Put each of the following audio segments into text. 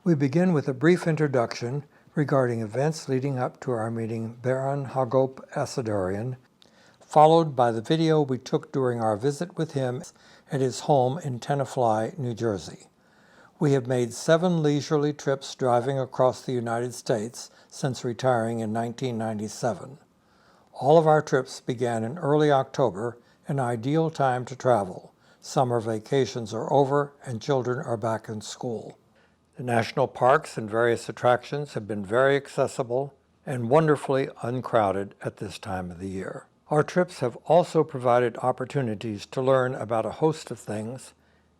We begin with a brief introduction regarding events leading up to our meeting Baron Hagop Asadourian, followed by the video we took during our visit with him at his home in Tenafly, New Jersey. We have made 7 leisurely trips driving across the United States since retiring in 1997. All of our trips began in early October, an ideal time to travel. Summer vacations are over and children are back in school. The national parks and various attractions have been very accessible and wonderfully uncrowded at this time of the year. Our trips have also provided opportunities to learn about a host of things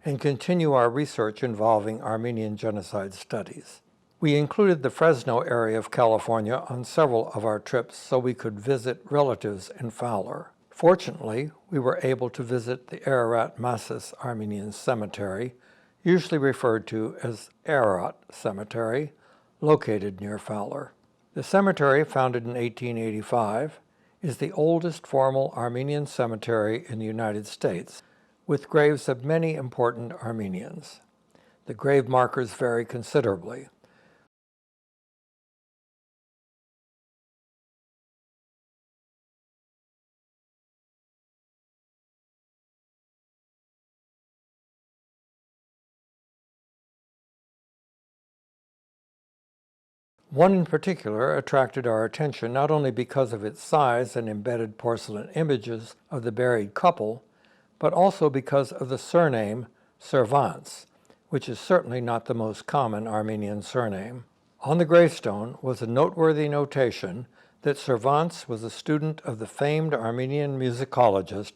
and continue our research involving Armenian genocide studies. We included the Fresno area of California on several of our trips so we could visit relatives in Fowler. Fortunately, we were able to visit the Ararat Massis Armenian Cemetery, usually referred to as Ararat Cemetery, located near Fowler. The cemetery, founded in 1885, is the oldest formal Armenian cemetery in the United States, with graves of many important Armenians. The grave markers vary considerably. One in particular attracted our attention not only because of its size and embedded porcelain images of the buried couple, but also because of the surname Servantz, which is certainly not the most common Armenian surname. On the gravestone was a noteworthy notation that Servantz was a student of the famed Armenian musicologist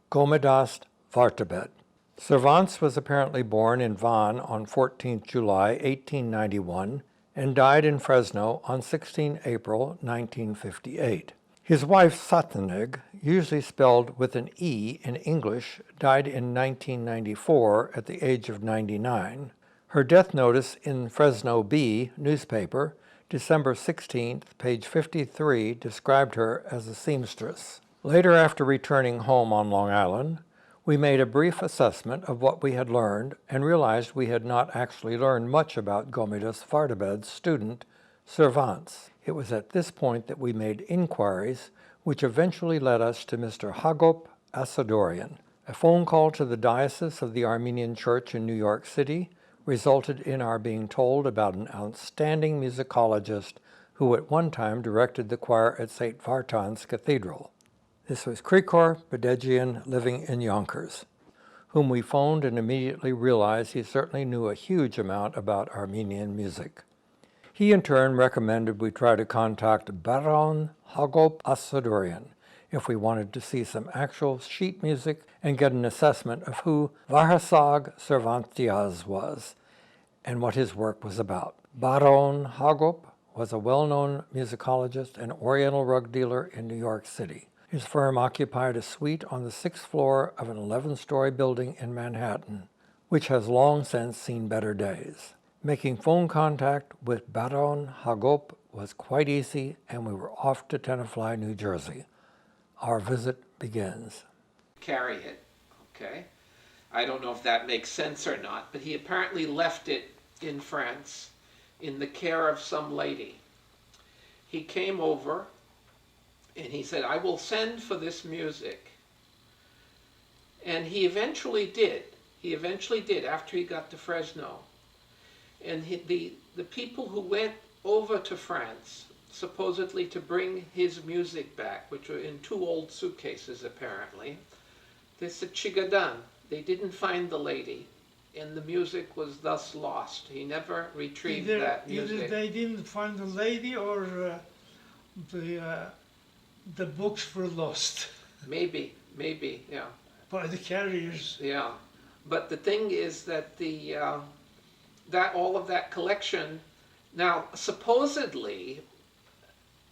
Gomidas Vartabed. Servantz was apparently born in Van on 14 July 1891 and died in Fresno on 16 April 1958. His wife Satanig, usually spelled with an E in English, died in 1994 at the age of 99. Her death notice in Fresno Bee newspaper, December 16th, page 53, described her as a seamstress. Later, after returning home on Long Island, we made a brief assessment of what we had learned and realized we had not actually learned much about Gomidas Vartabed's student, Servantz. It was at this point that we made inquiries, which eventually led us to Mr. Hagop Asadourian. A phone call to the Diocese of the Armenian Church in New York City resulted in our being told about an outstanding musicologist who at one time directed the choir at St. Vartan's Cathedral. This was Krikorian living in Yonkers, whom we phoned and immediately realized he certainly knew a huge amount about Armenian music. He in turn recommended we try to contact Baron Hagop Asadourian if we wanted to see some actual sheet music and get an assessment of who Varhasag Servantiaz was and what his work was about. Baron Hagop was a well-known musicologist and Oriental Rug dealer in New York City. His firm occupied a suite on the 6th floor of an 11-story building in Manhattan, which has long since seen better days. Making phone contact with Baron Hagop was quite easy, and we were off to Tenafly, New Jersey. Our visit begins. Carry it, okay? I don't know if that makes sense or not, but he apparently left it in France in the care of some lady. He came over and he said, I will send for this music. And he eventually did. He eventually did after he got to Fresno. And the people who went over to France, supposedly to bring his music back, which were in 2 old suitcases apparently, they said, Chigadan. They didn't find the lady, and the music was thus lost. He never retrieved that music. Either they didn't find the lady or the books were lost. Maybe, yeah. By the carriers. Yeah, but the thing is that that all of that collection, now supposedly,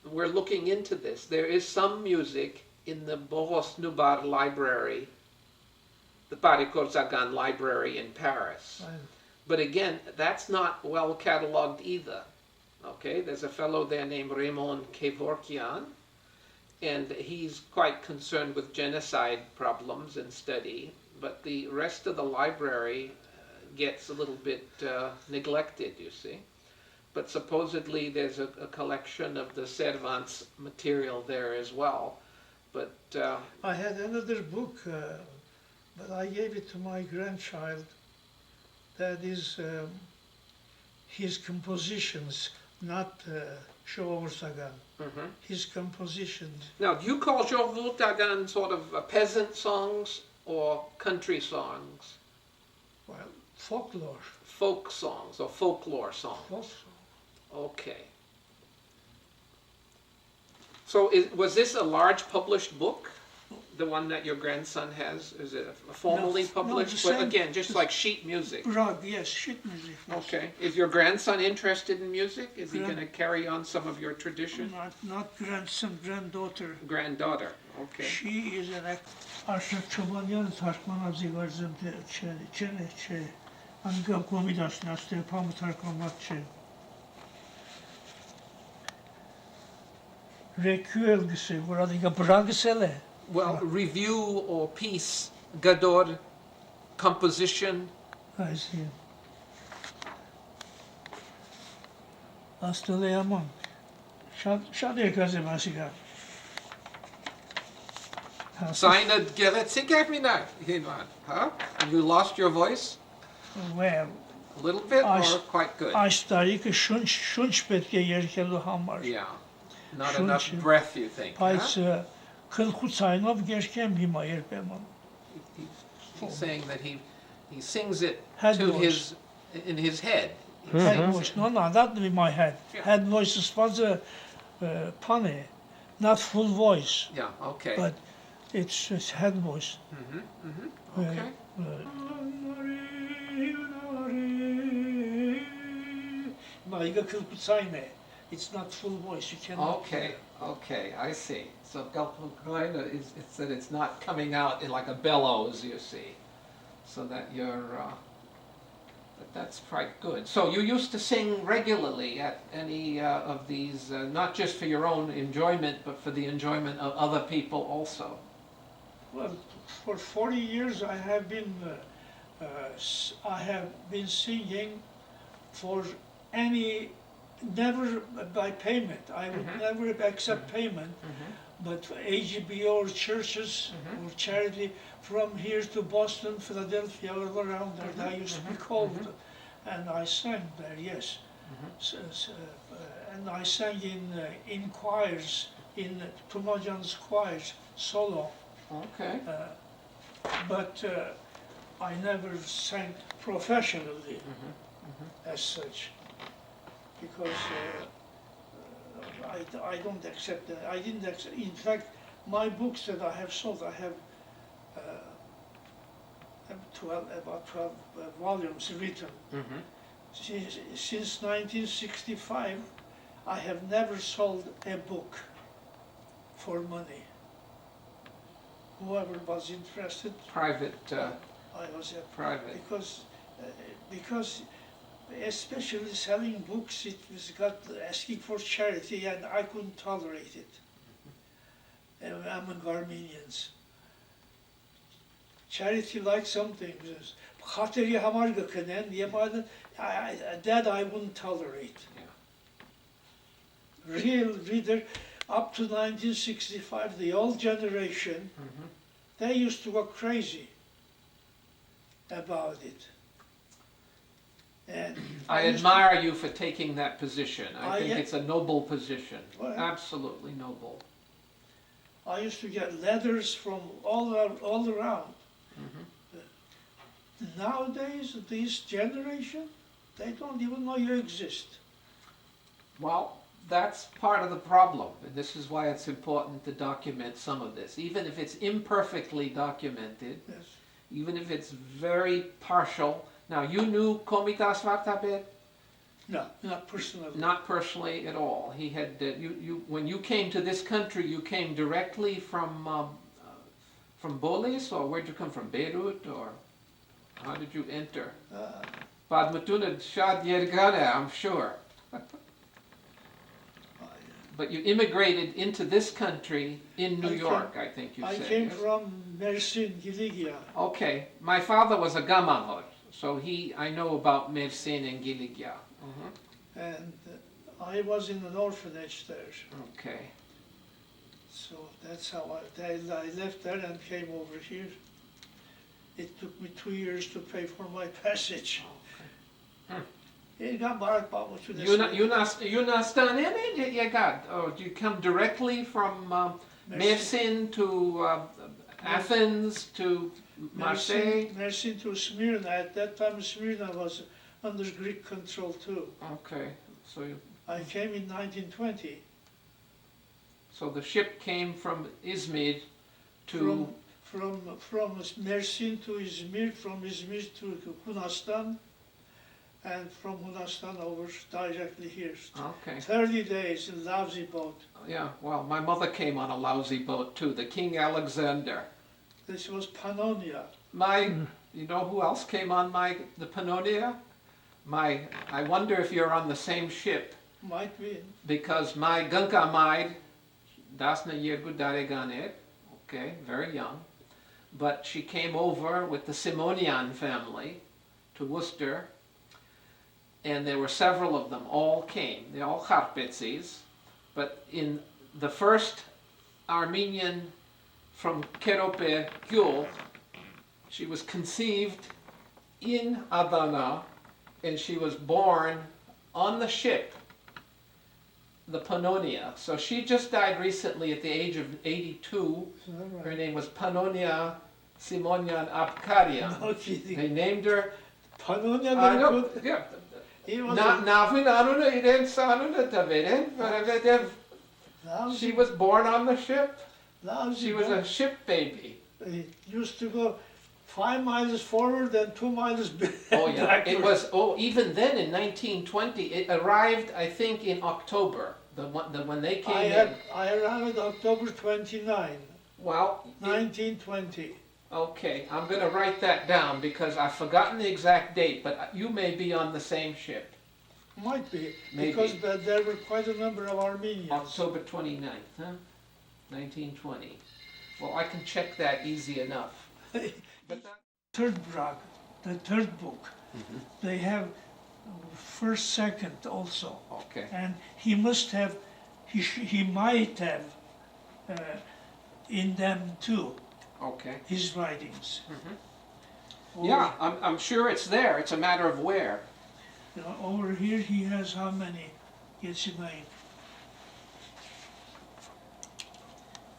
we're looking into this. There is some music in the Boros Nubar library, the Paris-Corsagan library in Paris. Right. But again, that's not well cataloged either. Okay, there's a fellow there named Raymond Kevorkian, and he's quite concerned with genocide problems and study, but the rest of the library, gets a little bit neglected, you see. But supposedly there's a collection of the Servantz material there as well. But I had another book, but I gave it to my grandchild. That is his compositions, not Shovorsagan. His compositions. now, do you call Jovutagan sort of peasant songs or country songs? Well, folklore. Folk songs or folklore songs? Folk. Okay. So was this a large published book? The one that your grandson has? Is it formally No, the published? But same- again, just like sheet music. Rug, yes, sheet music. Yes. Okay. Is your grandson interested in music? Is he Grand- going to carry on some of your tradition? Not grandson, granddaughter. Granddaughter. Okay. She is an Arshak Çobanyan Tarkmanabzi Garzım Çe Anga Gomidas Naste Pamu Tarkmanatçı Reküel gısı burada bırakısele. Well, review or piece, gador, composition. I see. Hastalayamam. Şad yakazım asigar. Seine Geretse gave me that. Huh? You lost your voice? Well, A little bit or I- quite good? Ashtarikı şunç petke yerkelu hamar. Yeah. Not Shouldn't enough you? breath, you think? Huh? Բայց քլխուցայնով գերքեմ հիմա երբեմն։ He's saying that he sings it Head to voice. in his head. He Head sings voice, it. no, that be my head. Yeah. Head voice is pane, not full voice, Yeah, okay. but it's head voice. Okay. Maiga kılkıtsayne. It's not full voice, you cannot. Okay, okay, I see. So Galpulkoina is it's that it's not coming out in like a bellows, you see. So that that's quite good. So you used to sing regularly at any of these, not just for your own enjoyment, but for the enjoyment of other people also. Well, for 40 years I have been singing for any, never by payment. I would never accept payment, but AGBO or churches or charity from here to Boston, Philadelphia, all around there, I used to be called, and I sang there, yes. And I sang in choirs, in Tumajan's choirs, solo. Okay. But I never sang professionally as such, because I don't accept that. I didn't accept. In fact, my books that I have sold, I have about 12 volumes written. Since 1965, I have never sold a book for money. Whoever was interested, Private, I was happy. private. Because especially selling books, it was got asking for charity, and I couldn't tolerate it among Armenians. Charity like something, խաթերի համար գտնեն, եւ այլն, that I wouldn't tolerate. Real reader, up to 1965, the old generation, they used to go crazy about it. And I used to- admire you for taking that position. I I think am- it's a noble position. Well, Absolutely noble. I used to get letters from all around. Nowadays, this generation, they don't even know you exist. Well, that's part of the problem, and this is why it's important to document some of this. Even if it's imperfectly documented, Yes. even if it's very partial. Now, you knew Gomidas Vartabed? No, not personally. Not personally at all. He had, when you came to this country, you came directly from Bolis, or where'd you come from, Beirut, or how did you enter? Badmatuna Shad Yergane, I'm sure. But you immigrated into this country in New York, I think you I said. came yes? from Mersin, Giligia. Okay, my father was a Gamahot, So I know about Mersin and Giligya. and I was in an orphanage there. Okay. So that's how I left there and came over here. It took me 2 years to pay for my passage. Do you come directly from Mersin to Athens to Marseille? Mersin to Smyrna. At that time, Smyrna was under Greek control too. Okay, so I came in 1920. so the ship came from Izmir to From Mersin to Izmir, from Izmir to Hunastan, and from Hunastan over directly here. okay. 30 days in lousy boat. Yeah, well, my mother came on a lousy boat too, the King Alexander. This was Pannonia. You know who else came on the Pannonia? I wonder if you're on the same ship, Might be. because my Gunka Maid, Dasna Yergu Dareganet, okay, very young, but she came over with the Simonian family to Worcester, and there were several of them, all came, they all Harpetsis, but in the first Armenian from Kerope Gyul, she was conceived in Adana, and she was born on the ship, the Pannonia. So she just died recently at the age of 82. Her name was Pannonia Simonian Abkarian. No kidding. They named her. Pannonia I know. very good. Yeah. He was She was born on the ship. lousy She was a boat. ship baby. He used to go 5 miles forward and 2 miles back. Oh yeah, it backward. was. Oh, even then in 1920, it arrived. I think in October. When they came in. I arrived October 29, Well, 1920. okay, I'm going to write that down because I've forgotten the exact date. But you may be on the same ship. Might be, Maybe. because there were quite a number of Armenians. October 29th, huh? 1920. Well, I can check that easy enough. But that, Third rug, the third book, they have first, second also. okay. And he must have, he might have in them too, Okay. his writings. Or, Yeah, I'm sure it's there. It's a matter of where. you know, over here he has how many? Geçmeyin.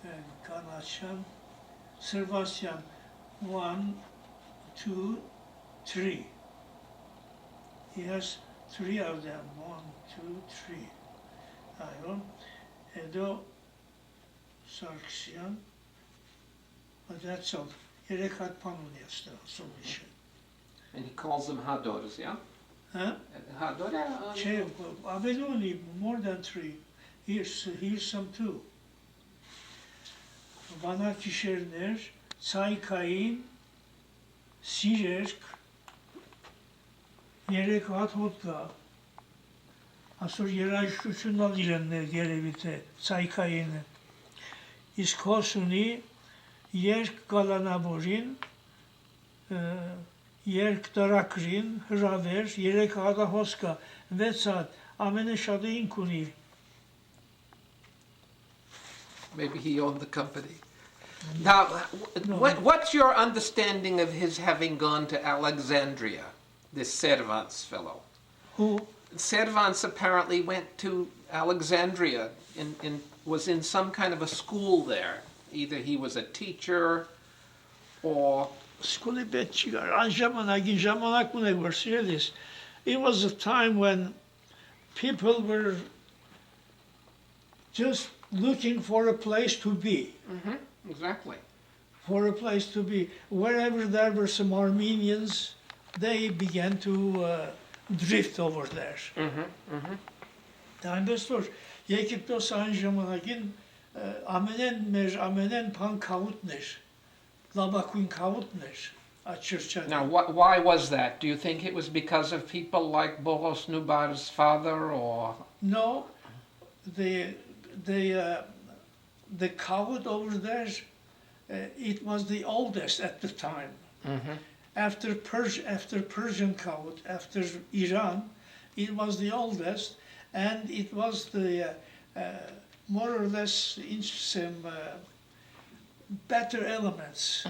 And Kanachan, Servantz, 1, 2, 3. He has 3 of them. 1, 2, 3. Ayol, Edo, Sarkisian. But that's all. Երեք հատ Pannonia solution. And he calls them Hadors, yeah? Huh? Hador? Չէ, ավելի ունի, more than 3. Here's some too. Բանակիշերներ, ցայքային, սիրերք, 3 հատ հոտ կա։ Այսօր երաժշտությունն ալ իրեններ երևի թե ցայքայինը։ Իսկ հոս ունի երկ կալանավորին, երկ տարակրին, հրավեր, 3 հատա հոս կա, 6 հատ, ամենը շատը ինք ունի։ Maybe he owned the company. Now, what's your understanding of his having gone to Alexandria, this Servantz fellow? Who? Servantz apparently went to Alexandria and was in some kind of a school there. Either he was a teacher or... Սկոլի պետք չի գար, այն ժամանակին ժամանակ ունեք որ սիրելիս, it was a time when people were just looking for a place to be. Exactly. For a place to be. Wherever there were some Armenians, they began to drift over there. Դա այնպես որ Եգիպտոս այն ժամանակին ամենեն փան քաուտն էր, լավագույն քաուտն էր այդ շրջանում։ Now, why was that? Do you think it was because of people like Boros Nubar's father or... No, the kavod over there, it was the oldest at the time. after Persian Kavut, after Iran, it was the oldest, and it was the more or less in some better elements.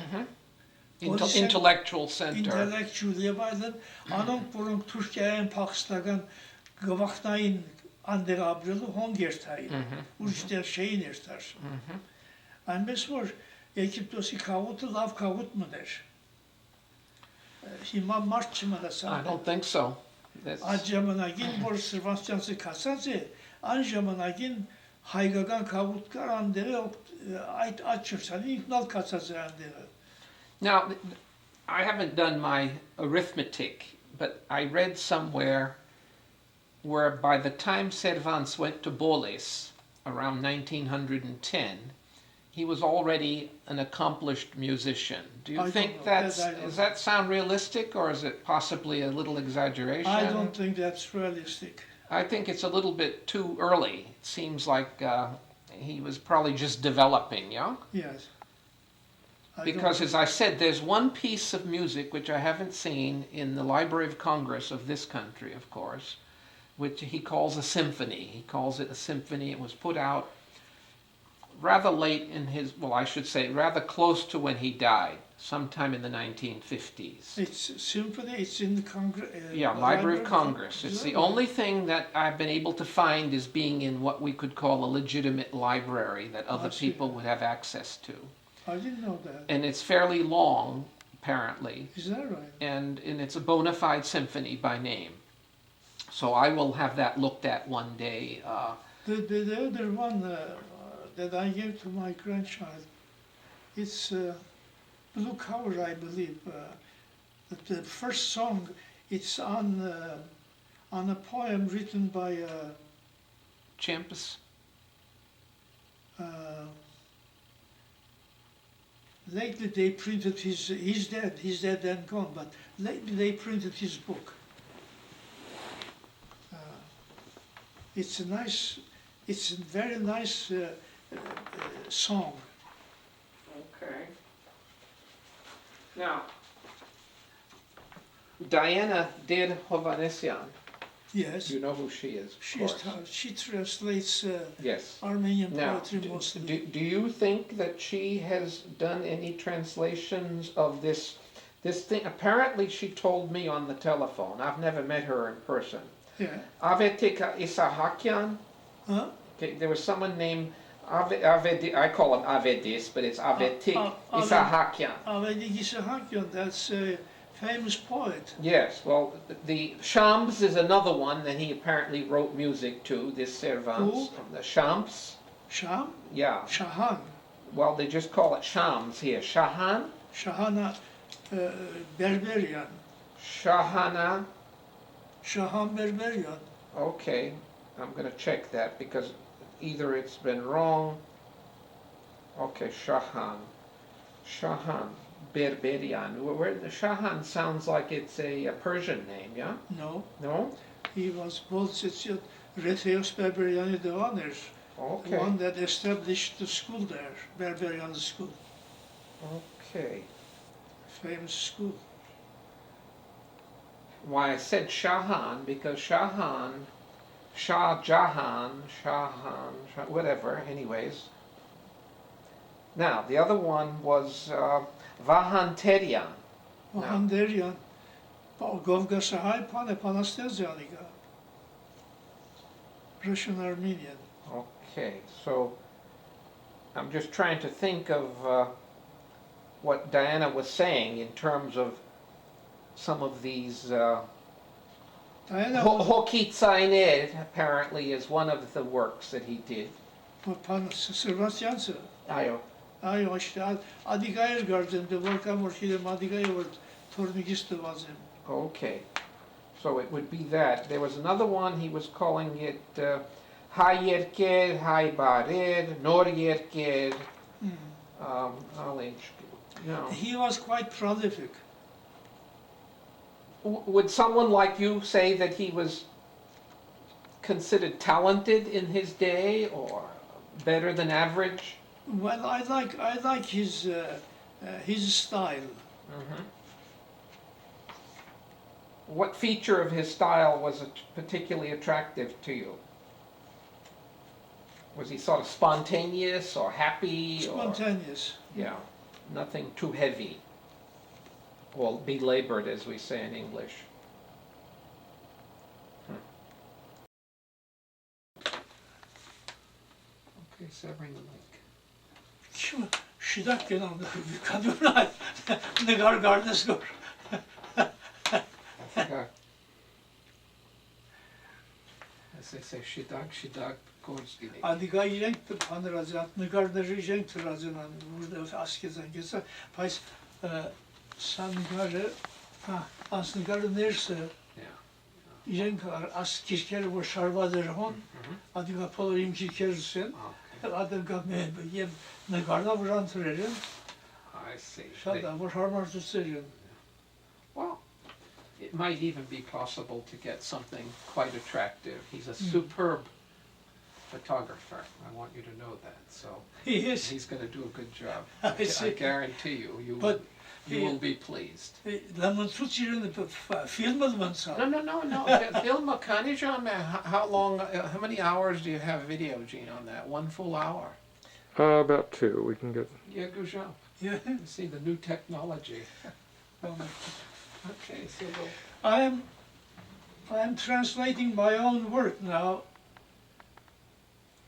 Intellectual center. Intellectual diye anonք որոնք Թուրքիայում Փախստական գվախտային անդեր ապրելու հոնգերթային ուրիշ դեր չէին երթար այնպես որ Եգիպտոսի քաղուտը լավ քաղուտ մներ հիմա մարդ I չմնացավ don't think so. այդ ժամանակին որ Սրվանցյանցը կասած է այն ժամանակին հայկական քաղուտ կար անդերը այդ աչրցանի ինքնալ կասած է անդերը. Now, I haven't done my arithmetic, but I read somewhere where by the time Servantz went to Boles, around 1910, he was already an accomplished musician. Do you think does that sound realistic, or is it possibly a little exaggeration? I don't think that's realistic. I think it's a little bit too early. It seems like he was probably just developing, yeah? Yes. Because, as I said, there's one piece of music which I haven't seen in the Library of Congress of this country, of course, which he calls a symphony. He calls it a symphony. It was put out rather late in his, well, I should say, rather close to when he died, sometime in the 1950s. It's a symphony, it's in the Congress. Yeah, Library of Congress. It's the only thing that I've been able to find is being in what we could call a legitimate library that other people would have access to. I didn't know that. And it's fairly long, apparently. Is that right? And it's a bona fide symphony by name. So I will have that looked at one day. The other one that I gave to my grandchild, it's Blue Cover, I believe. The first song, it's on a poem written by Champus? lately they printed he's dead and gone, but lately they printed his book. It's a very nice song. Okay. Now, Diana did Hovanesyan. Yes. You know who she is, of She translates yes. Armenian Now, poetry mostly. do you think that she has done any translations of this thing? Apparently she told me on the telephone. I've never met her in person. Yeah. Avetika Isahakian. Huh? Okay, there was someone named I call him Avedis, but it's Avetik Isahakian. Avedik Isahakian, that's a famous poet. Yes, well, the Shams is another one that he apparently wrote music to, this Servantz. The Shams. Sham? Yeah. Shahan. Well, they just call it Shams here. Shahan? Shahana Berberian. Shahana. Shahan Berberian. Okay, I'm going to check that because either it's been wrong. Okay, Shahan. Shahan. Berberian. Where the Shahan sounds like it's a Persian name, yeah? No. No? He was both Retheos Berberian Devaner, Okay. the one that established the school there, Berberian School, Okay. famous school. Why I said Shahan because Shahan, Shah Jahan, whatever, anyways. Now, the other one was Vahanterian. Vahanderian, Govgasahai Pane Panastesianiga, Russian Armenian. Okay, so I'm just trying to think of what Diana was saying in terms of some of these. Diana Hokitsainer apparently is one of the works that he did. Servantz Ayo. Այո, ադիգայր գարձեմ, դե որքան որ գիտեմ ադիգայը որ թորնիկից տված եմ։ Okay, so it would be that. There was another one, he was calling it Hay Yerker, Hay Barer, Nor Yerker, knowledge. No. He was quite prolific. Would someone like you say that he was considered talented in his day or better than average? Well, I like his style. Mm-hmm. what feature of his style was particularly attractive to you? Was he sort of spontaneous or happy? Spontaneous. Yeah, nothing too heavy or belabored, as we say in English. Okay, severing the link. Şu şidak gelen kadınlar ne gar gardes gör. Yeah. As they say, shidag, korsgini. Adiga irenk de panrazat ne gardes irenk de razanan burada askezan gelse pais san garı ha as ne garı nerse Yeah. irenk as kirker bu şarvader hon adiga polorim kirkersen Okay, adiga me yem ne garda vurantırerin I see. şada bu harmar tutserin. Well, it might even be possible to get something quite attractive. He's a superb photographer. I want you to know that. So Yes. he's going to do a good job. I see. I guarantee you, you But will be pleased. Lemon tutserin film man sa. No. Film kanijam. How long? How many hours do you have video, Gene, on that? 1 full hour. About 2. We can get. Yeah, good job. Yeah. You see the new technology. Okay, so I am translating my own work now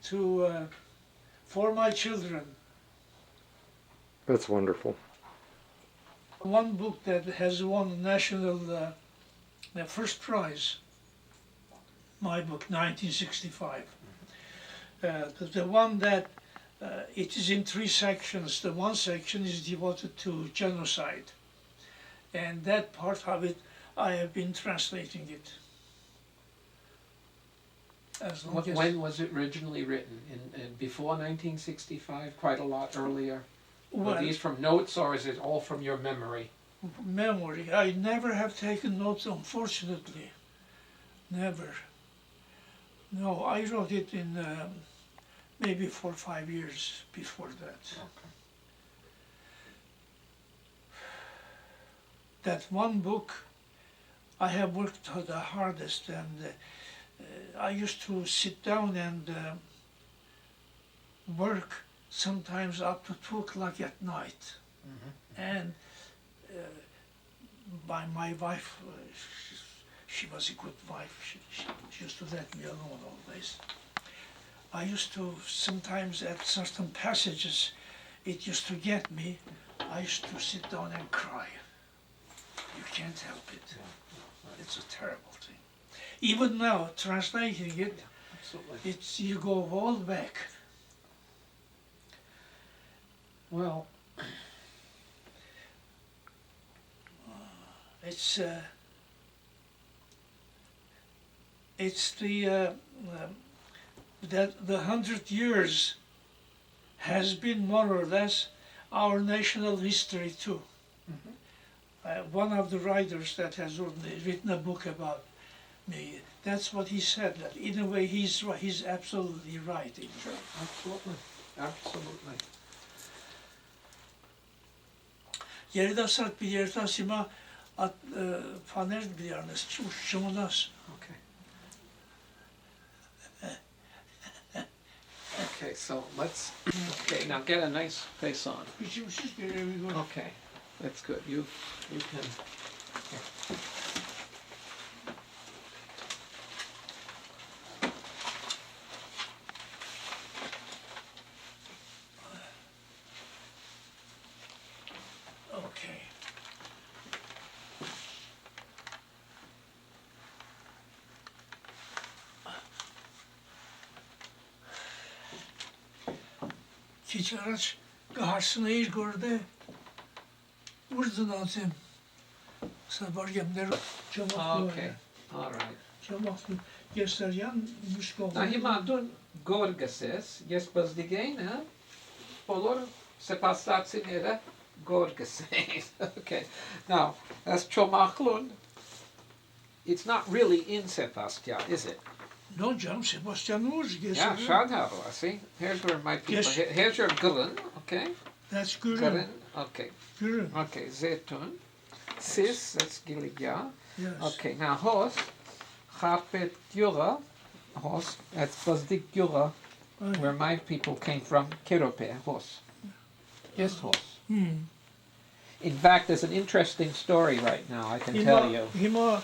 to for my children. That's wonderful. One book that has won national first prize. My book, 1965. The one that it is in 3 sections. The one section is devoted to genocide. And that part of it, I have been translating it. As long as when was it originally written? In before 1965? Quite a lot earlier? Were well, these from notes, or is it all from your memory? memory. I never have taken notes, unfortunately. Never. No, I wrote it in maybe 4 or 5 years before that. Okay. That one book, I have worked the hardest, and I used to sit down and work sometimes up to 2 o'clock at night. And by my wife, she was a good wife. She used to let me alone always. I used to sometimes at certain passages, it used to get me. I used to sit down and cry. You can't help it. It's a terrible thing. Even now, translating it, Absolutely. it's you go all back. Well, It's that the 100 years has been more or less our national history too. One of the writers that has written a book about me, that's what he said, that in a way he's absolutely right. absolutely. Absolutely. Yerida sart bir yerda sima at faner bir yernes uçuşumunas. Okay. Okay, so let's, okay, now get a nice face on. Biçimsiz bir evi gör. Okay, that's good. You can. Okay. Keçi araç karşısına ir gördü. Vurdun atım. Sen var gemler çamaklı. Okay, all right. Çamaklı. Göstergen müskov. Now, himadun gorgases, yes bazdigena, polor sepastatsinera gorgases. Okay, now, that's chomaklun. It's not really in Sebastia, is it? No canım Sebastian Urz Yeah, gösteriyor. Shadharo, I see. Here's where my people, Yes. here's your gurun, okay? That's Gürün. Gurun, okay. Gürün. Okay, Zetun. Sis, that's Giligya. Yes. Okay, now horse, Chapet Yura, horse, that's Bazdik Yura, where my people came from, Kerope, horse. Just horse. In fact, there's an interesting story right now, I can tell you. Hima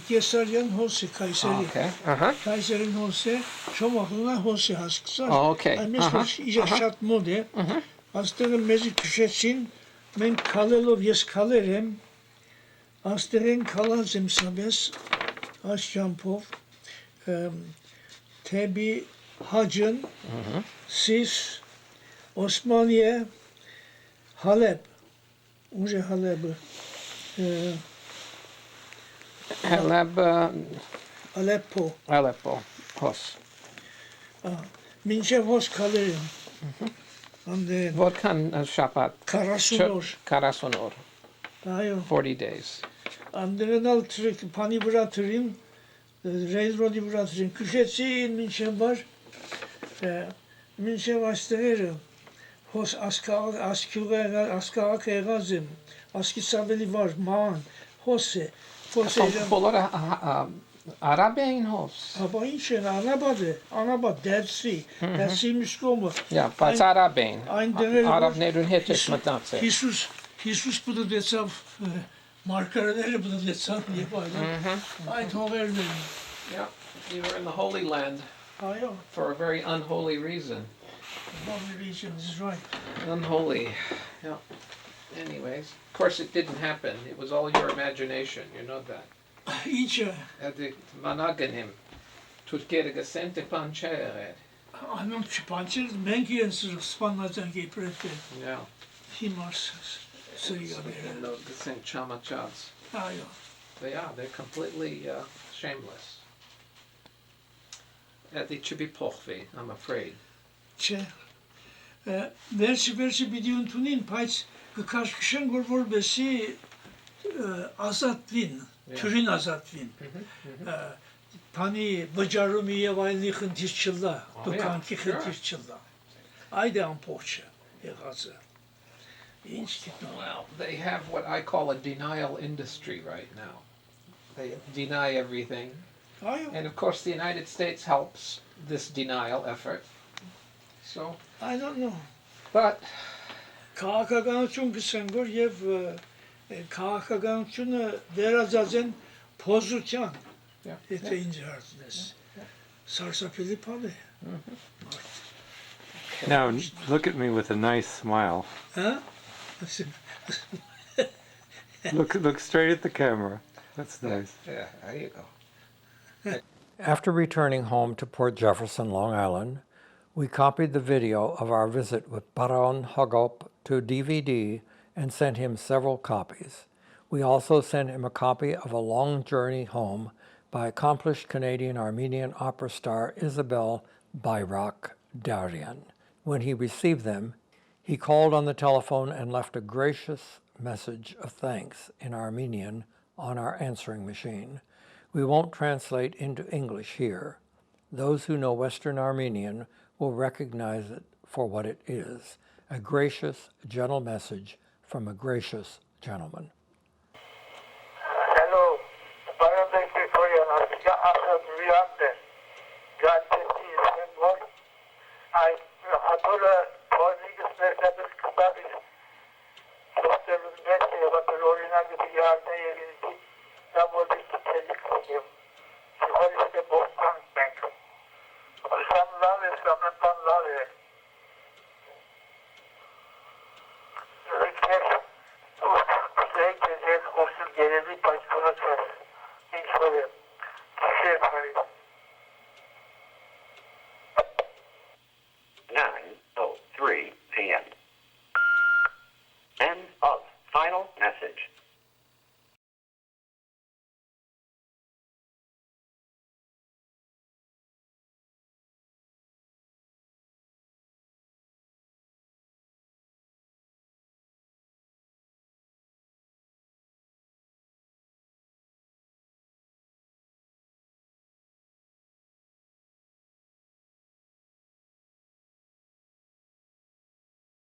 Kesaryan Hose Kayseri. Okay, Kayserin Hose, Şomaklına Hose haskısa. Okay, Mes iyice şart mode. Astırın mezi küşetsin. Men kalelov yes kalerem. Astırın kalazım sabes. Aşcampov. Tebi Hacın. Sis. Osmaniye. Halep. Unje Halep'ı. Halab, Aleppo. Aleppo, horse. Mince hos kalerim. Ande What kan Shapat? Karasunor. Karasonor, Ayo. 40 days. Ande nal trik pani bıratırım. Railroad'i bıratırım. Küşetsin mince var. Mince vastırırım. Hos askıga kegazım. Aski sabeli var. Maan. Hose. Hose. Polara Arabian horse. Aber inşen anabad dersi. Dersi müskomu. Ja, pas Arabian. Ein döner Arab var. nedun hetes matnatse. Jesus bunu desem markareleri bunu desem diye böyle. Ein toverdim. Yeah, you were in the Holy Land Ayo. for a very unholy reason. One reason is right. Unholy. Yeah. Anyways, of course it didn't happen. It was all your imagination. You know that. İyice Hadi managanim. Türkiye'de gesente pançere. anam çıpançır ben giyensiz spanlacan geprette. Yeah. Himars sayıyor. And those gesent chamachads. Ayo. They're completely shameless. It should be pochvi, I'm afraid. Çe. Versi biliyorsun tunin payç karşıkışan gorvor besi azatvin. Türün azatvin. Pani bacarumiye vaylikhın tişçilla. Dukanki tişçilla. Ayda ampoça. Egazı. Well, they have what I call a denial industry right now. They deny everything. Ayo. And of course the United States helps this denial effort. So, I don't know. but Քաղաքականություն գսենգոր եւ քաղաքականությունը վերածած են փոզության։ Եթե ինձ հարցնես։ Սարսափելի բան է։ Now, look at me with a nice smile. Հա? Look straight at the camera. That's nice. yeah, there you go. After returning home to Port Jefferson, Long Island, we copied the video of our visit with Baron Hagop to DVD and sent him several copies. We also sent him a copy of A Long Journey Home by accomplished Canadian Armenian opera star Isabelle Bayrak Darian. When he received them, he called on the telephone and left a gracious message of thanks in Armenian on our answering machine. We won't translate into English here. Those who know Western Armenian will recognize it for what it is, a gracious, gentle message from a gracious gentleman. Hello, Baron Krikorian of Asadourian of Tenafly. I adore Gomidas Vartabed Kbabis. Servantz about the Oriental Rug that was the Felix him. She was the most bank. Some love is some love. Request to take the hostel gallery by